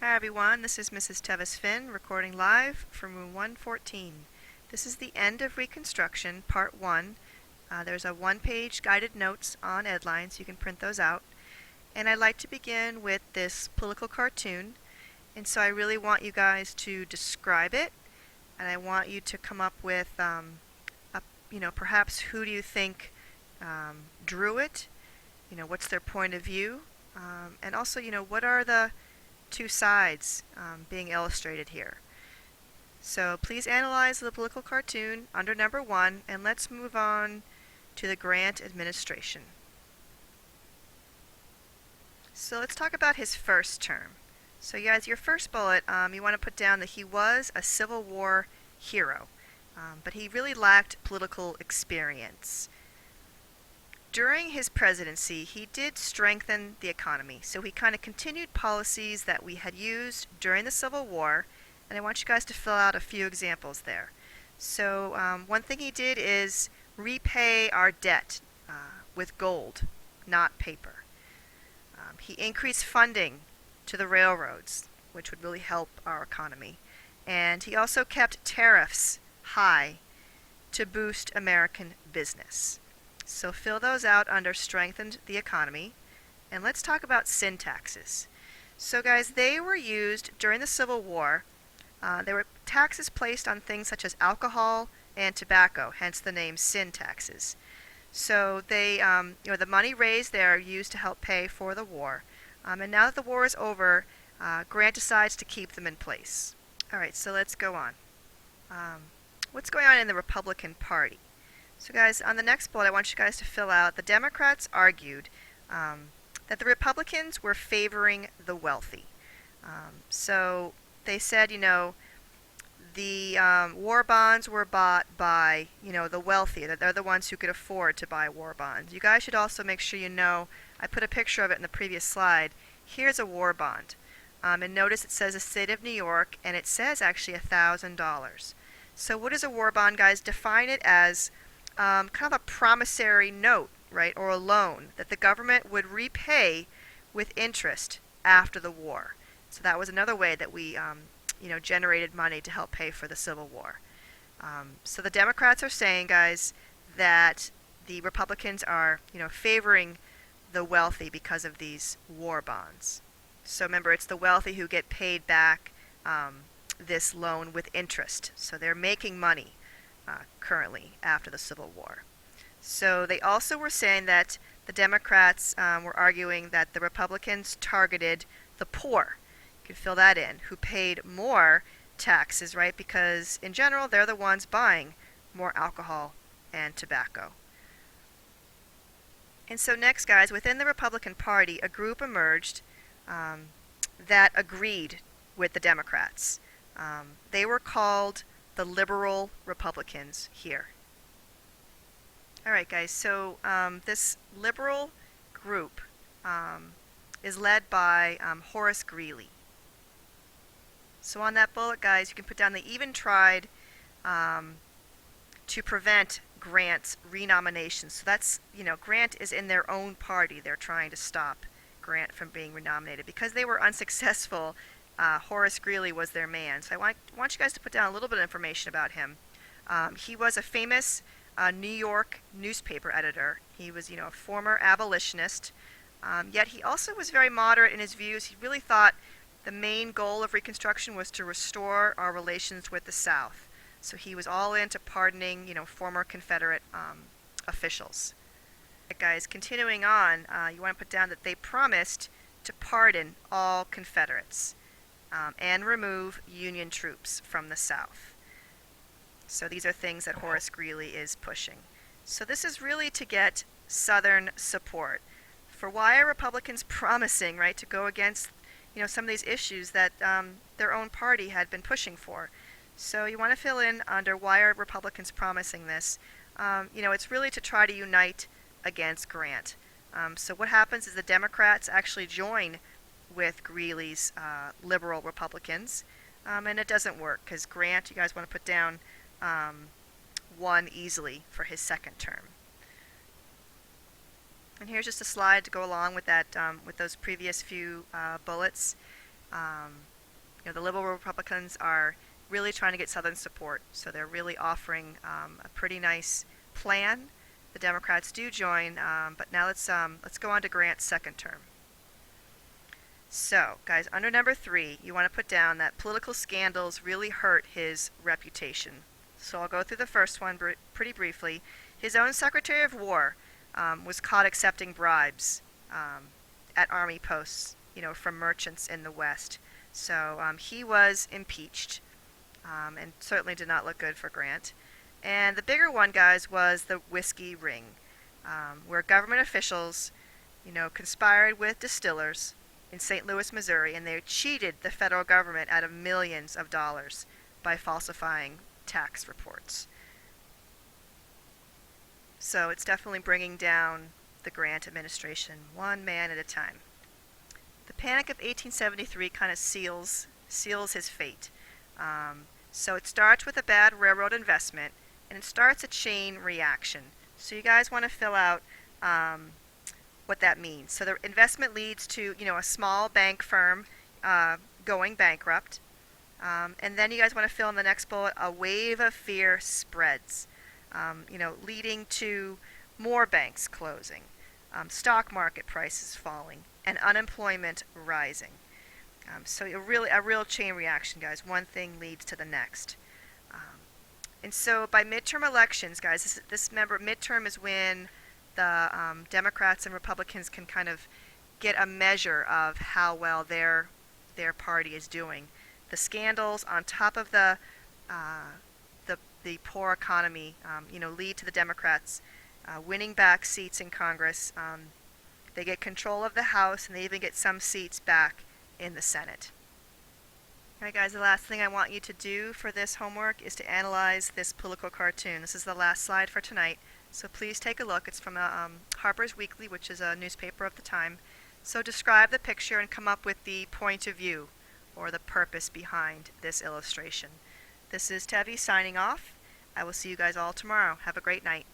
Hi everyone, this is Mrs. Tevis-Finn recording live from room 114. This is the end of Reconstruction, part 1. There's a one-page guided notes on Edlines, you can print those out. And I'd like to begin with this political cartoon. And so I really want you guys to describe it, and I want you to come up with, perhaps who do you think drew it? What's their point of view? And also, what are the two sides being illustrated here. So please analyze the political cartoon under number 1, and let's move on to the Grant administration. So let's talk about his first term. So you guys, your first bullet, you want to put down that he was a Civil War hero, but he really lacked political experience. During his presidency, he did strengthen the economy, so he kind of continued policies that we had used during the Civil War, and I want you guys to fill out a few examples there. So one thing he did is repay our debt with gold, not paper. He increased funding to the railroads, which would really help our economy, and he also kept tariffs high to boost American business. So fill those out under strengthened the economy. And let's talk about sin taxes. So guys, they were used during the Civil War. There were taxes placed on things such as alcohol and tobacco, hence the name sin taxes. So they, the money raised there are used to help pay for the war. And now that the war is over, Grant decides to keep them in place. All right, so let's go on. What's going on in the Republican Party? So guys, on the next bullet I want you guys to fill out, the Democrats argued that the Republicans were favoring the wealthy. So they said, the war bonds were bought by, the wealthy, that they're the ones who could afford to buy war bonds. You guys should also make sure I put a picture of it in the previous slide. Here's a war bond. And notice it says the state of New York, and it says actually $1,000. So what is a war bond, guys? Define it as kind of a promissory note, right, or a loan that the government would repay with interest after the war. So that was another way that we, generated money to help pay for the Civil War. So the Democrats are saying, guys, that the Republicans are, favoring the wealthy because of these war bonds. So remember, it's the wealthy who get paid back this loan with interest. So they're making money currently after the Civil War. So they also were saying that the Democrats were arguing that the Republicans targeted the poor. You can fill that in, who paid more taxes, right? Because in general, they're the ones buying more alcohol and tobacco. And so next, guys, within the Republican Party, a group emerged that agreed with the Democrats. They were called the liberal Republicans here. Alright guys, so this liberal group is led by Horace Greeley. So on that bullet, guys, you can put down they even tried to prevent Grant's renomination. So that's, Grant is in their own party. They're trying to stop Grant from being renominated. Because they were unsuccessful, Horace Greeley was their man. So I want you guys to put down a little bit of information about him. He was a famous New York newspaper editor. He was, a former abolitionist. Yet he also was very moderate in his views. He really thought the main goal of Reconstruction was to restore our relations with the South. So he was all into pardoning, former Confederate officials. Right, guys, continuing on, you want to put down that they promised to pardon all Confederates. And remove Union troops from the South. So these are things that Horace Greeley is pushing. So this is really to get Southern support. For why are Republicans promising, right, to go against, some of these issues that their own party had been pushing for? So you want to fill in under why are Republicans promising this? It's really to try to unite against Grant. So what happens is the Democrats actually join with Greeley's liberal Republicans, and it doesn't work because Grant, you guys want to put down, won easily for his second term. And here's just a slide to go along with that, with those previous few bullets. The liberal Republicans are really trying to get Southern support, so they're really offering a pretty nice plan. The Democrats do join, but now let's go on to Grant's second term. So, guys, under number 3, you want to put down that political scandals really hurt his reputation. So I'll go through the first one pretty briefly. His own Secretary of War was caught accepting bribes at Army posts, from merchants in the West. So he was impeached, and certainly did not look good for Grant. And the bigger one, guys, was the whiskey ring, where government officials, conspired with distillers in St. Louis, Missouri, and they cheated the federal government out of millions of dollars by falsifying tax reports. So it's definitely bringing down the Grant administration one man at a time. The Panic of 1873 kind of seals his fate. So it starts with a bad railroad investment, and it starts a chain reaction. So you guys want to fill out what that means. So the investment leads to, a small bank firm going bankrupt. And then you guys want to fill in the next bullet, a wave of fear spreads, leading to more banks closing, stock market prices falling, and unemployment rising. So a real chain reaction, guys. One thing leads to the next. And so by midterm elections, guys, remember, midterm is when the Democrats and Republicans can kind of get a measure of how well their party is doing. The scandals on top of the poor economy, lead to the Democrats winning back seats in Congress. They get control of the House, and they even get some seats back in the Senate. Alright, guys, the last thing I want you to do for this homework is to analyze this political cartoon. This is the last slide for tonight, so please take a look. It's from Harper's Weekly, which is a newspaper of the time. So describe the picture and come up with the point of view or the purpose behind this illustration. This is Tevi signing off. I will see you guys all tomorrow. Have a great night.